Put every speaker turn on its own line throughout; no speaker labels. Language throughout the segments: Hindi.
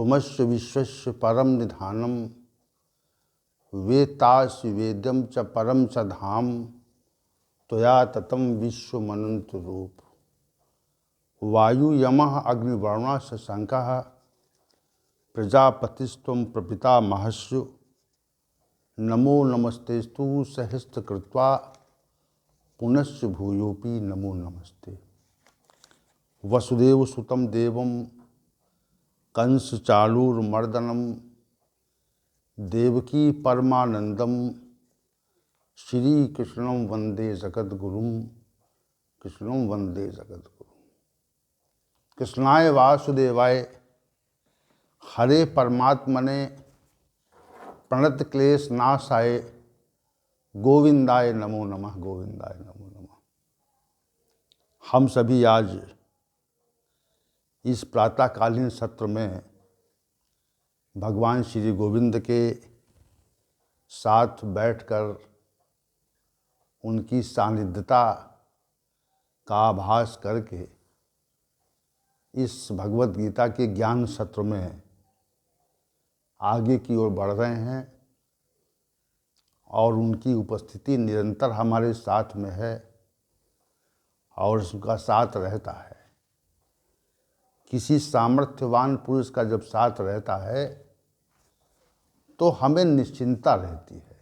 तुमस्य विश्वस्य परम निधानम वेत्तासि वेद्यम च परम च धाम त्वया ततं विश्वमनंत रूप। वायु यमः अग्निवर्णः शशांकः प्रजापतिस्त्वं प्रपितामहस्सु। नमो नमस्तेस्तु सहस्रकृत्वा पुनश्च भूयोऽपि नमो नमस्ते। वसुदेव सुतं देवं कंस चाणूरमर्दनं देवकी परमानंदम श्री कृष्णं वंदे जगद्गुरुं। कृष्णं वंदे जगद्गुरुं। कृष्णाय वासुदेवाय हरे परमात्मने प्रणत क्लेश नाशाय गोविंदाय नमो नमः। गोविंदाय नमो नमः। हम सभी आज इस प्रातःकालीन सत्र में भगवान श्री गोविंद के साथ बैठकर उनकी सानिध्यता का आभास करके इस भगवत गीता के ज्ञान सत्र में आगे की ओर बढ़ रहे हैं और उनकी उपस्थिति निरंतर हमारे साथ में है और उसका साथ रहता है। किसी सामर्थ्यवान पुरुष का जब साथ रहता है तो हमें निश्चिंतता रहती है।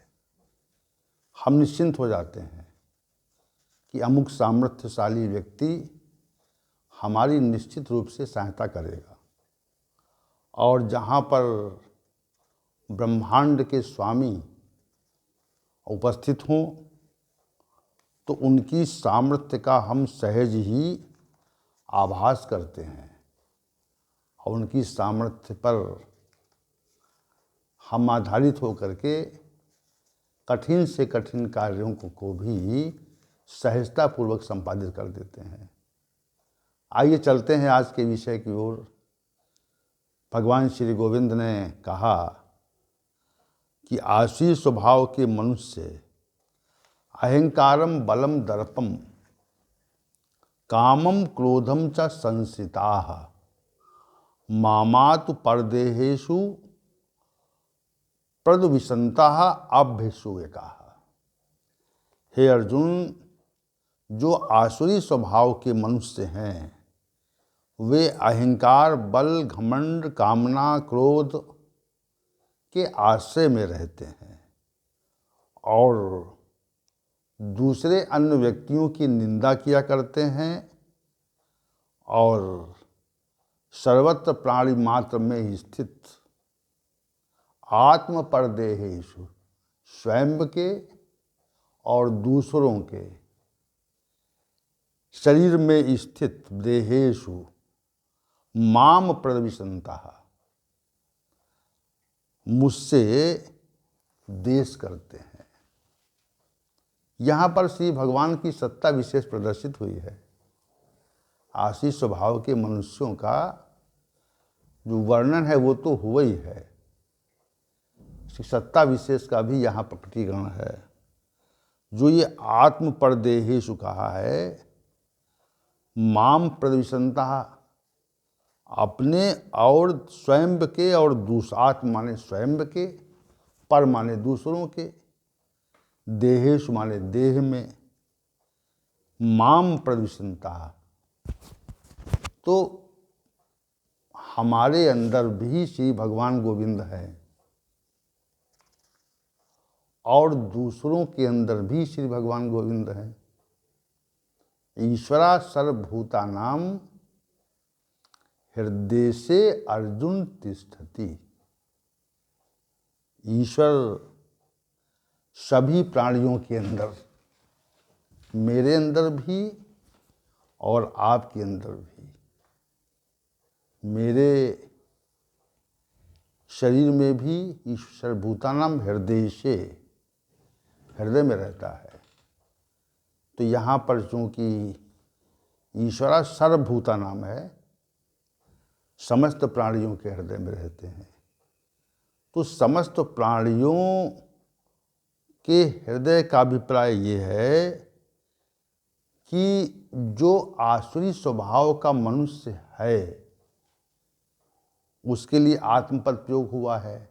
हम निश्चिंत हो जाते हैं कि अमुक सामर्थ्यशाली व्यक्ति हमारी निश्चित रूप से सहायता करेगा। और जहाँ पर ब्रह्मांड के स्वामी उपस्थित हों तो उनकी सामर्थ्य का हम सहज ही आभास करते हैं और उनकी सामर्थ्य पर हम आधारित होकर के कठिन से कठिन कार्यों को भी सहजतापूर्वक संपादित कर देते हैं। आइए चलते हैं आज के विषय की ओर। भगवान श्री गोविंद ने कहा कि आसुरी स्वभाव के मनुष्य अहंकारम बलम दर्पम कामम क्रोधम च संसिताः मामातु परदेहेषु प्रद्विषन्तः अभ्यसूयकाः। हे अर्जुन, जो आसुरी स्वभाव के मनुष्य हैं वे अहंकार, बल, घमंड, कामना, क्रोध के आश्रय में रहते हैं और दूसरे अन्य व्यक्तियों की निंदा किया करते हैं और सर्वत्र प्राणी मात्र में ही स्थित आत्म परदेहेषु, स्वयं के और दूसरों के शरीर में स्थित देहेषु माम प्रद्विषन्तः, मुझसे द्वेष करते हैं। यहाँ पर श्री भगवान की सत्ता विशेष प्रदर्शित हुई है। आसुरी स्वभाव के मनुष्यों का जो वर्णन है वो तो हुआ ही है, सत्ता विशेष का भी यहाँ प्रकटीकरण है। जो ये आत्म परदेहेषु कहा है, माम प्रद्विषन्तः, अपने और स्वयं के और आत्म माने स्वयं के, पर माने दूसरों के, देहेषु माने देह में, माम प्रद्विषन्तः, तो हमारे अंदर भी श्री भगवान गोविंद है और दूसरों के अंदर भी श्री भगवान गोविंद है। ईश्वरा सर्वभूतानां हृदय से अर्जुन तिष्ठति। ईश्वर सभी प्राणियों के अंदर, मेरे अंदर भी और आपके अंदर भी, मेरे शरीर में भी ईश्वर भूतानां हृदय से, हृदय में रहता है। तो यहाँ पर चूँकि ईश्वरा सर्वभूतानां है, समस्त प्राणियों के हृदय में रहते हैं, तो समस्त प्राणियों के हृदय का अभिप्राय ये है कि जो आसुरी स्वभाव का मनुष्य है उसके लिए आत्मपद प्रयोग हुआ है।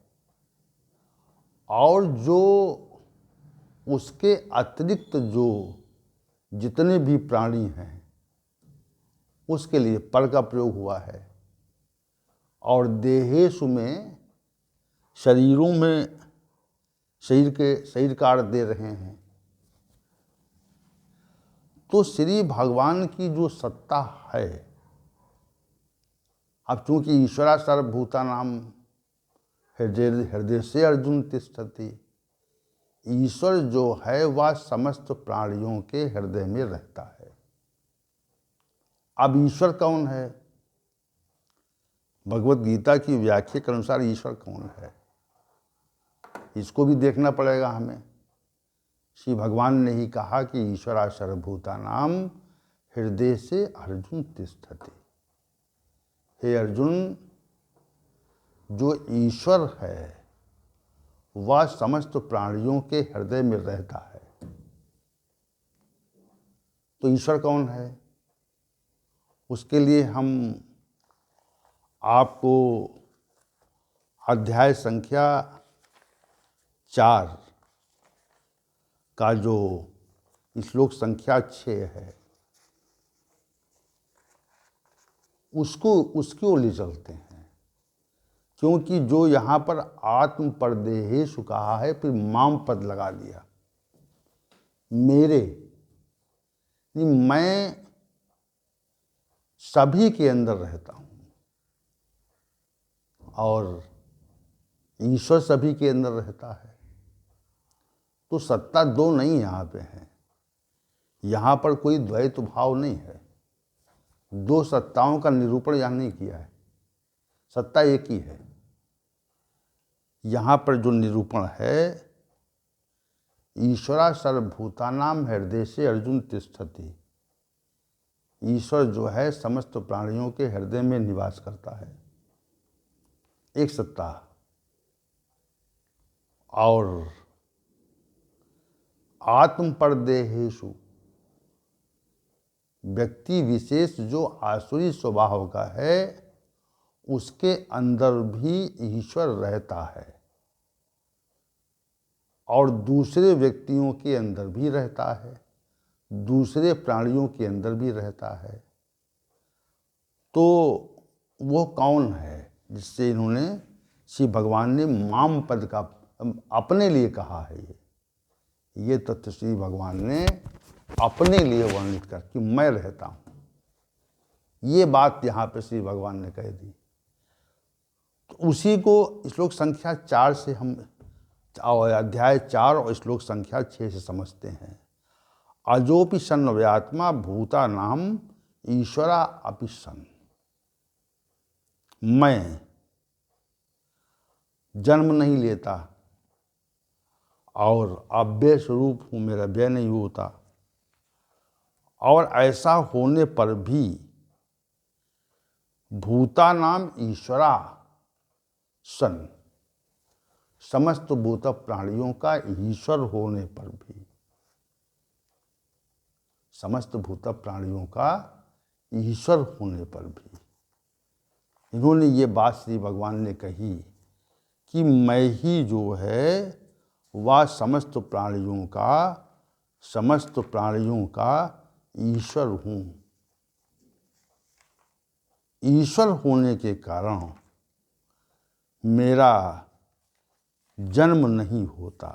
और जो उसके अतिरिक्त जो जितने भी प्राणी हैं उसके लिए पर का प्रयोग हुआ है। और देहेषु में शरीरों में शरीर का अर्थ दे रहे हैं। तो श्री भगवान की जो सत्ता है, अब चूंकि ईश्वरा सर्वभूतानां हृदय से अर्जुन तिष्ठति, ईश्वर जो है वह समस्त प्राणियों के हृदय में रहता है। अब ईश्वर कौन है? भगवत गीता की व्याख्या के अनुसार ईश्वर कौन है इसको भी देखना पड़ेगा हमें। श्री भगवान ने ही कहा कि ईश्वरा सर्वभूतानां हृदय से अर्जुन तिष्ठति। हे अर्जुन, जो ईश्वर है वह समस्त प्राणियों के हृदय में रहता है। तो ईश्वर कौन है? उसके लिए हम आपको अध्याय संख्या 4 का जो श्लोक संख्या 6 है उसकी ओर ले चलते हैं। क्योंकि जो यहाँ पर आत्म परदेहेषु कहा है, फिर माम पद लगा दिया। मेरे, मैं सभी के अंदर रहता हूँ और ईश्वर सभी के अंदर रहता है। तो सत्ता दो नहीं यहाँ पे है, यहाँ पर कोई द्वैत भाव नहीं है। दो सत्ताओं का निरूपण यहाँ नहीं किया है, सत्ता एक ही है। यहाँ पर जो निरूपण है, ईश्वरा सर्वभूतानां हृदय से अर्जुन तिष्ठति, ईश्वर जो है समस्त प्राणियों के हृदय में निवास करता है, एक सत्ता। और आत्म परदेहेषु, व्यक्ति विशेष जो आसुरी स्वभाव का है उसके अंदर भी ईश्वर रहता है और दूसरे व्यक्तियों के अंदर भी रहता है, दूसरे प्राणियों के अंदर भी रहता है। तो वो कौन है जिससे इन्होंने, श्री भगवान ने माम पद का अपने लिए कहा है। ये तथ्य श्री भगवान ने अपने लिए वर्णित कर कि मैं रहता हूँ, ये बात यहाँ पे श्री भगवान ने कह दी। तो उसी को श्लोक संख्या 4 से हम, अध्याय 4 और श्लोक संख्या 6 से समझते हैं। अजोपि सन् व्यात्मा भूतानां ईश्वरा अपि सन्, मैं जन्म नहीं लेता और अव्यय स्वरूप हूँ, मेरा व्यय नहीं होता। और ऐसा होने पर भी भूतानां ईश्वरा सन्, समस्त भूत प्राणियों का ईश्वर होने पर भी, समस्त भूत प्राणियों का ईश्वर होने पर भी इन्होंने ये बात श्री भगवान ने कही कि मैं ही जो है वह समस्त प्राणियों का ईश्वर हूँ। ईश्वर होने के कारण मेरा जन्म नहीं होता।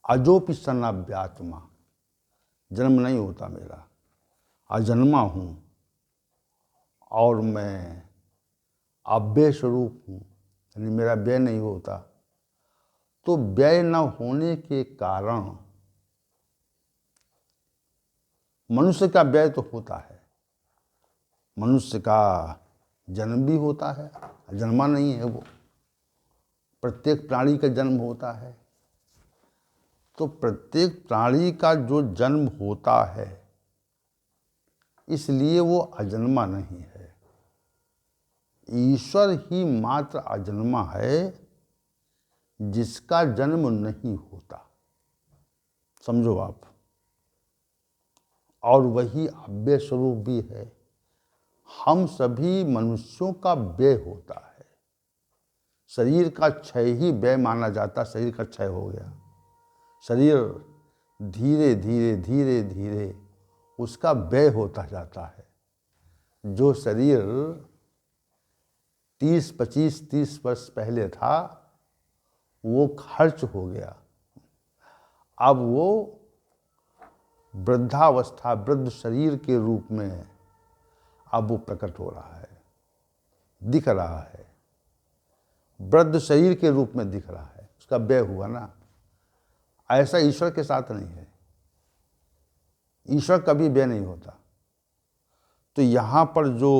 अजोपि सन् अव्यात्मा, जन्म नहीं होता मेरा, अजन्मा हूँ और मैं अव्यय स्वरूप हूँ, यानी मेरा व्यय नहीं होता। तो व्यय न होने के कारण मनुष्य का व्यय तो होता है, मनुष्य का जन्म भी होता है, जन्मा नहीं है वो, प्रत्येक प्राणी का जन्म होता है। तो प्रत्येक प्राणी का जो जन्म होता है इसलिए वो अजन्मा नहीं है। ईश्वर ही मात्र अजन्मा है जिसका जन्म नहीं होता, समझो आप। और वही अव्यय स्वरूप भी है। हम सभी मनुष्यों का व्यय होता है। शरीर का क्षय ही व्यय माना जाता, शरीर का क्षय हो गया, शरीर धीरे धीरे धीरे धीरे उसका व्यय होता जाता है। जो शरीर 30, 25, 30 वर्ष पहले था वो खर्च हो गया, अब वो वृद्धावस्था, वृद्ध शरीर के रूप में अब वो प्रकट हो रहा है, दिख रहा है, वृद्ध शरीर के रूप में दिख रहा है, उसका व्यय हुआ ना। ऐसा ईश्वर के साथ नहीं है, ईश्वर कभी व्यय नहीं होता। तो यहाँ पर जो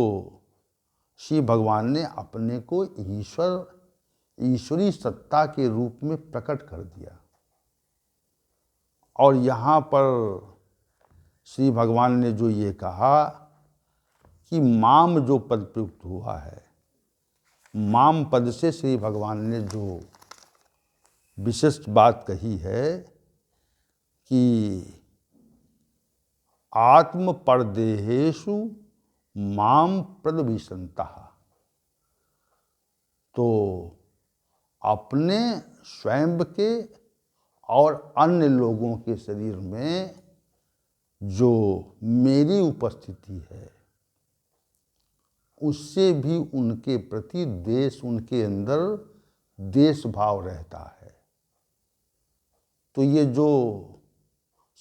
श्री भगवान ने अपने को ईश्वरी सत्ता के रूप में प्रकट कर दिया, और यहाँ पर श्री भगवान ने जो ये कहा कि माम जो पद प्रयुक्त हुआ है, माम पद से श्री भगवान ने जो विशिष्ट बात कही है कि आत्म परदेहेषु माम प्रद्विषन्तः, तो अपने स्वयं के और अन्य लोगों के शरीर में जो मेरी उपस्थिति है उससे भी उनके प्रति द्वेष, उनके अंदर द्वेष भाव रहता है। तो ये जो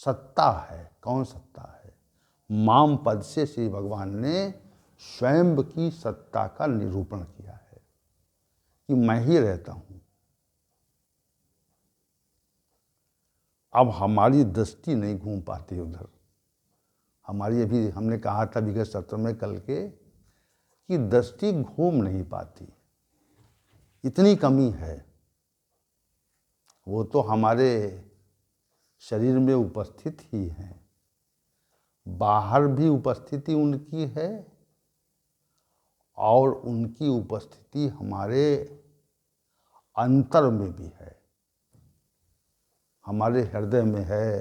सत्ता है, कौन सत्ता है? माम पद से श्री भगवान ने स्वयं की सत्ता का निरूपण किया है कि मैं ही रहता हूं। अब हमारी दृष्टि नहीं घूम पाती उधर, हमारी अभी हमने कहा था विगत सत्र में कल के कि दृष्टि घूम नहीं पाती, इतनी कमी है। वो तो हमारे शरीर में उपस्थित ही है, बाहर भी उपस्थिति उनकी है और उनकी उपस्थिति हमारे अंतर में भी है, हमारे हृदय में है।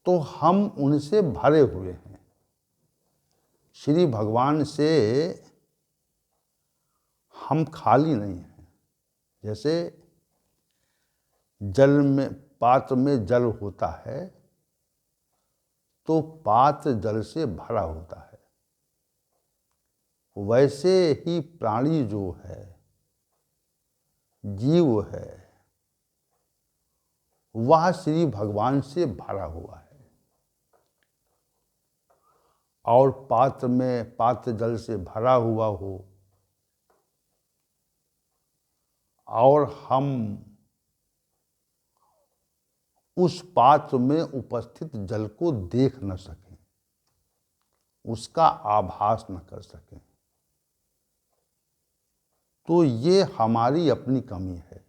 तो हम उनसे भरे हुए हैं, श्री भगवान से हम खाली नहीं हैं। जैसे जल में, पात्र में जल होता है तो पात्र जल से भरा होता है, वैसे ही प्राणी जो है, जीव है, वह श्री भगवान से भरा हुआ है। और पात्र में, पात्र जल से भरा हुआ हो और हम उस पात्र में उपस्थित जल को देख न सकें, उसका आभास न कर सकें, तो ये हमारी अपनी कमी है।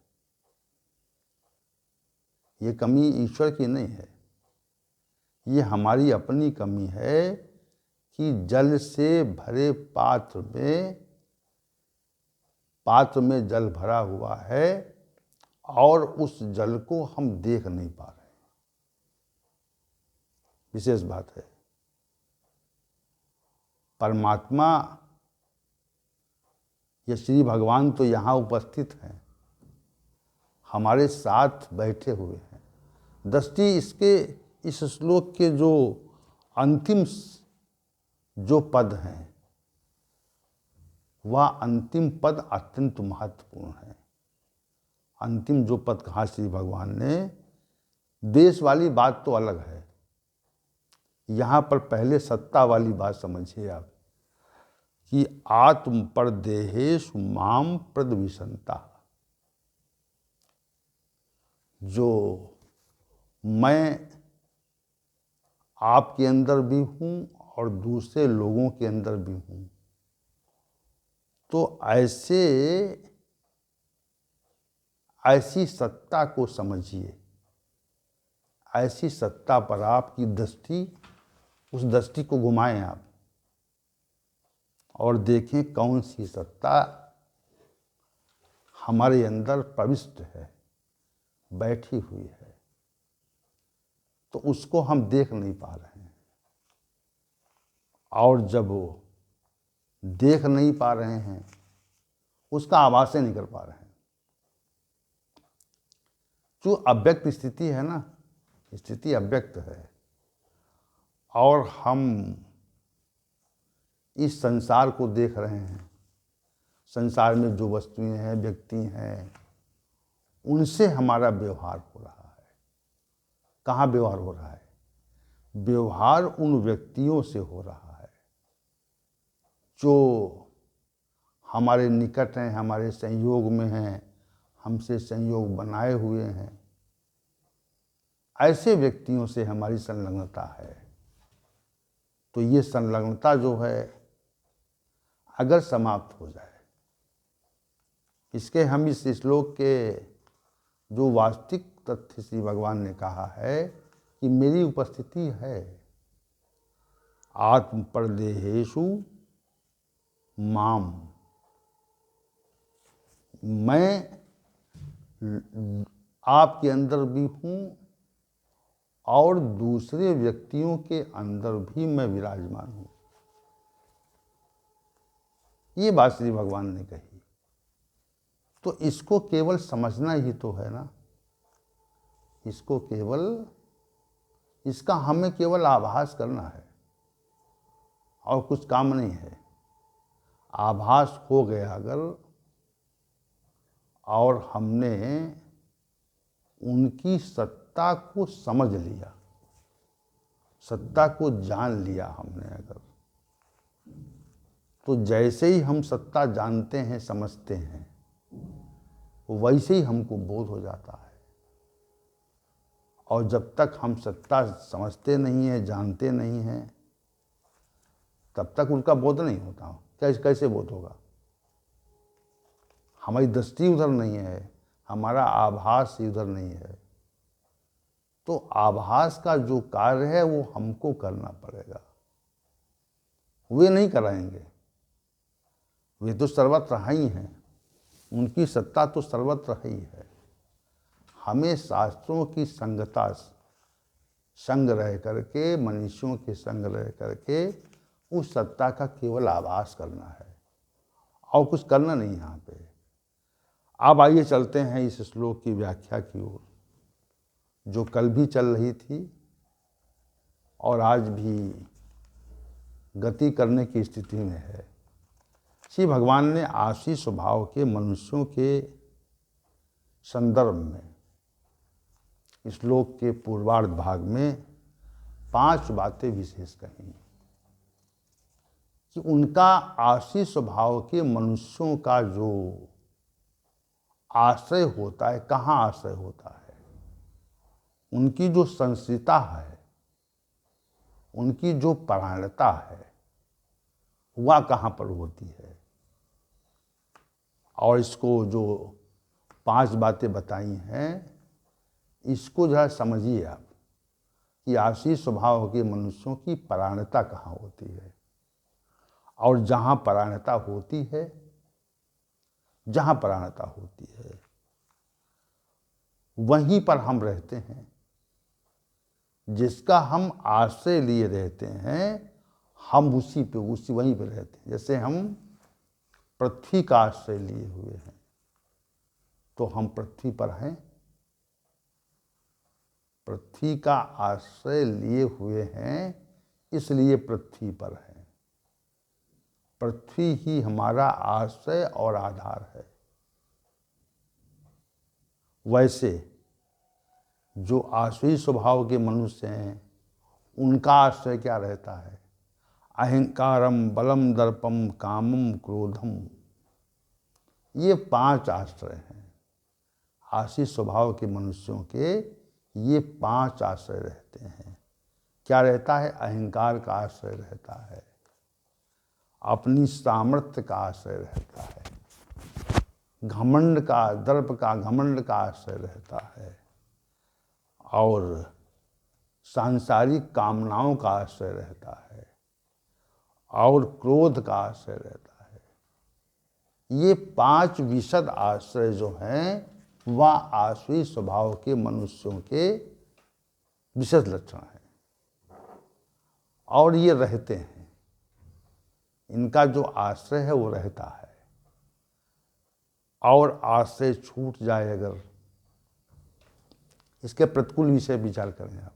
ये कमी ईश्वर की नहीं है, ये हमारी अपनी कमी है कि जल से भरे पात्र में जल भरा हुआ है और उस जल को हम देख नहीं पा रहे। विशेष बात है, परमात्मा या श्री भगवान तो यहाँ उपस्थित हैं, हमारे साथ बैठे हुए हैं। दृष्टि इसके, इस श्लोक के जो अंतिम जो पद हैं, वह अंतिम पद अत्यंत महत्वपूर्ण है। अंतिम जो पद कहा श्री भगवान ने, देश वाली बात तो अलग है, यहाँ पर पहले सत्ता वाली बात समझिए आप कि आत्म परदेहेषु माम प्रद्विषन्तः, जो मैं आपके अंदर भी हूँ और दूसरे लोगों के अंदर भी हूँ। तो ऐसी सत्ता को समझिए, ऐसी सत्ता पर आपकी दृष्टि, उस दृष्टि को घुमाएं आप और देखें कौन सी सत्ता हमारे अंदर प्रविष्ट है, बैठी हुई है। तो उसको हम देख नहीं पा रहे हैं। और जब वो देख नहीं पा रहे हैं, उसका आभास नहीं कर पा रहे हैं। जो अव्यक्त स्थिति है ना, स्थिति अव्यक्त है, और हम इस संसार को देख रहे हैं। संसार में जो वस्तुएं हैं, व्यक्ति हैं, उनसे हमारा व्यवहार हो रहा है। कहाँ व्यवहार हो रहा है? व्यवहार उन व्यक्तियों से हो रहा है जो हमारे निकट हैं, हमारे संयोग में हैं, हमसे संयोग बनाए हुए हैं। ऐसे व्यक्तियों से हमारी संलग्नता है। तो ये संलग्नता जो है, अगर समाप्त हो जाए, इसके हम इस श्लोक के जो वास्तविक तथ्य श्री भगवान ने कहा है कि मेरी उपस्थिति है आत्म परदेहेषु माम, मैं आपके अंदर भी हूँ और दूसरे व्यक्तियों के अंदर भी मैं विराजमान हूँ। ये बात श्री भगवान ने कही। तो इसको केवल समझना ही तो है ना, इसको केवल, इसका हमें केवल आभास करना है और कुछ काम नहीं है। आभास हो गया अगर, और हमने उनकी सत्ता को समझ लिया, सत्ता को जान लिया हमने अगर, तो जैसे ही हम सत्ता जानते हैं, समझते हैं, वैसे ही हमको बोध हो जाता है। और जब तक हम सत्ता समझते नहीं हैं, जानते नहीं हैं, तब तक उनका बोध नहीं होता। कैसे बोध होगा? हमारी दृष्टि उधर नहीं है, हमारा आभास उधर नहीं है। तो आभास का जो कार्य है वो हमको करना पड़ेगा। वे नहीं कराएंगे, वे तो सर्वत्र ही हैं, उनकी सत्ता तो सर्वत्र ही है। हमें शास्त्रों की संगता, संग रह करके, मनुष्यों के संग रह करके उस सत्ता का केवल आभास करना है और कुछ करना नहीं यहाँ पे। अब आइए चलते हैं इस श्लोक की व्याख्या की ओर, जो कल भी चल रही थी और आज भी गति करने की स्थिति में है। श्री भगवान ने आशी स्वभाव के मनुष्यों के संदर्भ में श्लोक के पूर्वार्ध भाग में 5 बातें विशेष कही कि उनका आशी स्वभाव के मनुष्यों का जो आश्रय होता है, कहाँ आश्रय होता है, उनकी जो संस्कृता है, उनकी जो परायणता है, वह कहाँ पर होती है। और इसको जो 5 बातें बताई हैं, इसको जरा समझिए आप कि आशी स्वभाव के मनुष्यों की परायणता कहाँ होती है। और जहाँ परायणता होती है, जहाँ परायणता होती है, वहीं पर हम रहते हैं। जिसका हम आश्रय लिए रहते हैं, हम उसी वहीं पे रहते हैं। जैसे हम पृथ्वी का आश्रय लिए हुए हैं, तो हम पृथ्वी पर हैं। पृथ्वी का आश्रय लिए हुए हैं, इसलिए पृथ्वी पर हैं। पृथ्वी ही हमारा आश्रय और आधार है। वैसे जो आश्रयी स्वभाव के मनुष्य हैं, उनका आश्रय क्या रहता है? अहंकारम, बलम, दर्पम, कामम, क्रोधम। ये 5 आश्रय हैं। आशी स्वभाव के मनुष्यों के ये 5 आश्रय रहते हैं। क्या रहता है? अहंकार का आश्रय रहता है, अपनी सामर्थ्य का आश्रय रहता है, घमंड का, दर्प का, घमंड का आश्रय रहता है, और सांसारिक कामनाओं का आश्रय रहता है, और क्रोध का आश्रय रहता है। ये 5 विशद आश्रय जो हैं, वह आश्रयी स्वभाव के मनुष्यों के विशेष लक्षण हैं, और ये रहते हैं। इनका जो आश्रय है वो रहता है। और आश्रय छूट जाए अगर, इसके प्रतिकूल विषय विचार करें आप,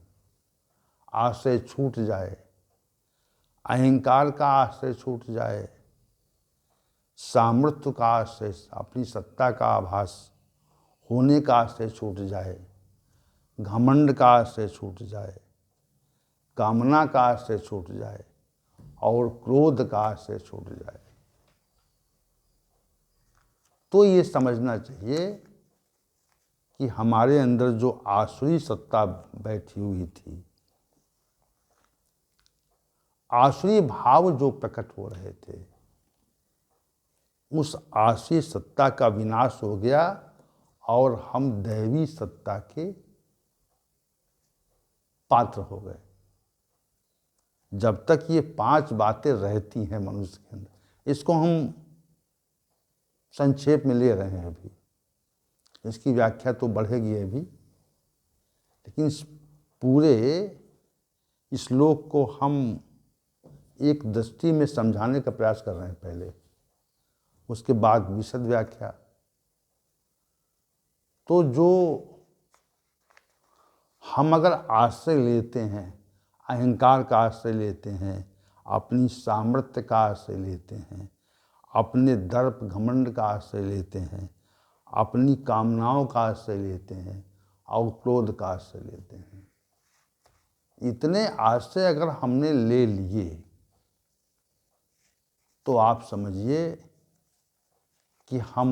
आश्रय छूट जाए, अहंकार का आश्रय छूट जाए, सामर्थ्य का आश्रय, अपनी सत्ता का आभास होने का आश्रय छूट जाए, घमंड का आश्रय छूट जाए, कामना का आश्रय छूट जाए और क्रोध का आश्रय छूट जाए, तो ये समझना चाहिए कि हमारे अंदर जो आसुरी सत्ता बैठी हुई थी, आसुरी भाव जो प्रकट हो रहे थे, उस आसुरी सत्ता का विनाश हो गया और हम दैवी सत्ता के पात्र हो गए। जब तक ये 5 बातें रहती हैं मनुष्य के अंदर, इसको हम संक्षेप में ले रहे हैं अभी, इसकी व्याख्या तो बढ़ेगी अभी, लेकिन इस पूरे श्लोक को हम एक दृष्टि में समझाने का प्रयास कर रहे हैं पहले, उसके बाद विशद व्याख्या। तो जो हम अगर आश्रय लेते हैं, अहंकार का आश्रय लेते हैं, अपनी सामर्थ्य का आश्रय लेते हैं, अपने दर्प घमंड का आश्रय लेते हैं, अपनी कामनाओं का आश्रय लेते हैं और क्रोध का आश्रय लेते हैं, इतने आश्रय अगर हमने ले लिए तो आप समझिए कि हम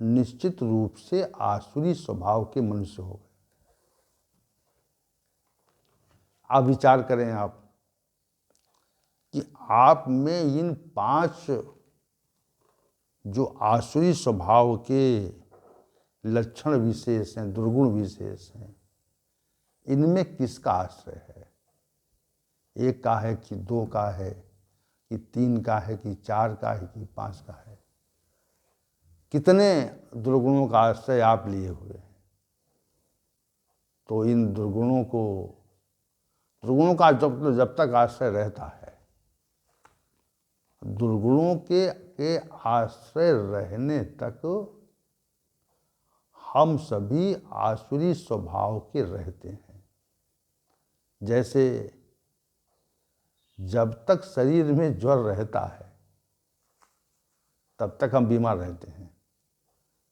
निश्चित रूप से आसुरी स्वभाव के मनुष्य हो गए। अब विचार करें आप कि आप में इन 5 जो आसुरी स्वभाव के लक्षण विशेष हैं, दुर्गुण विशेष हैं, इनमें किसका आश्रय है? 1 का है कि 2 का है कि 3 का है कि 4 का है कि 5 का है? कितने दुर्गुणों का आश्रय आप लिए हुए हैं? तो इन दुर्गुणों का जब तक आश्रय रहता है, दुर्गुणों के आश्रय रहने तक हम सभी आसुरी स्वभाव के रहते हैं। जैसे जब तक शरीर में ज्वर रहता है तब तक हम बीमार रहते हैं,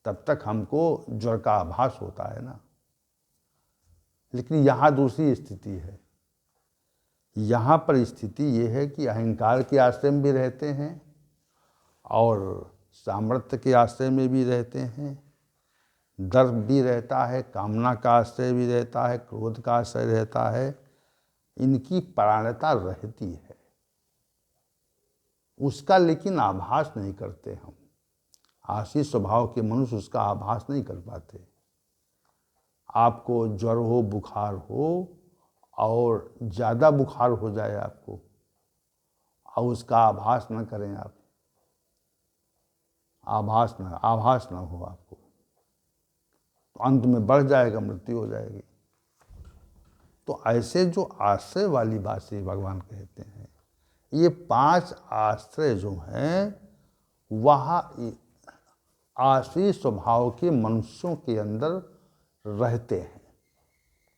तब तक हमको ज्वर का आभास होता है ना। लेकिन यहाँ दूसरी स्थिति है। यहाँ पर स्थिति ये है कि अहंकार के आश्रय में भी रहते हैं और सामर्थ्य के आश्रय में भी रहते हैं, दर्प भी रहता है, कामना का आश्रय भी रहता है, क्रोध का आश्रय रहता है, इनकी परायणता रहती है, उसका लेकिन आभास नहीं करते हम। आसुरी स्वभाव के मनुष्य उसका आभास नहीं कर पाते। आपको ज्वर हो, बुखार हो और ज़्यादा बुखार हो जाए आपको और उसका आभास न करें आप, आभास न हो आपको, तो अंत में बढ़ जाएगा, मृत्यु हो जाएगी। तो ऐसे जो आश्रय वाली बात से भगवान कहते हैं, ये 5 आश्रय जो हैं वह आसुरी स्वभाव के मनुष्यों के अंदर रहते हैं।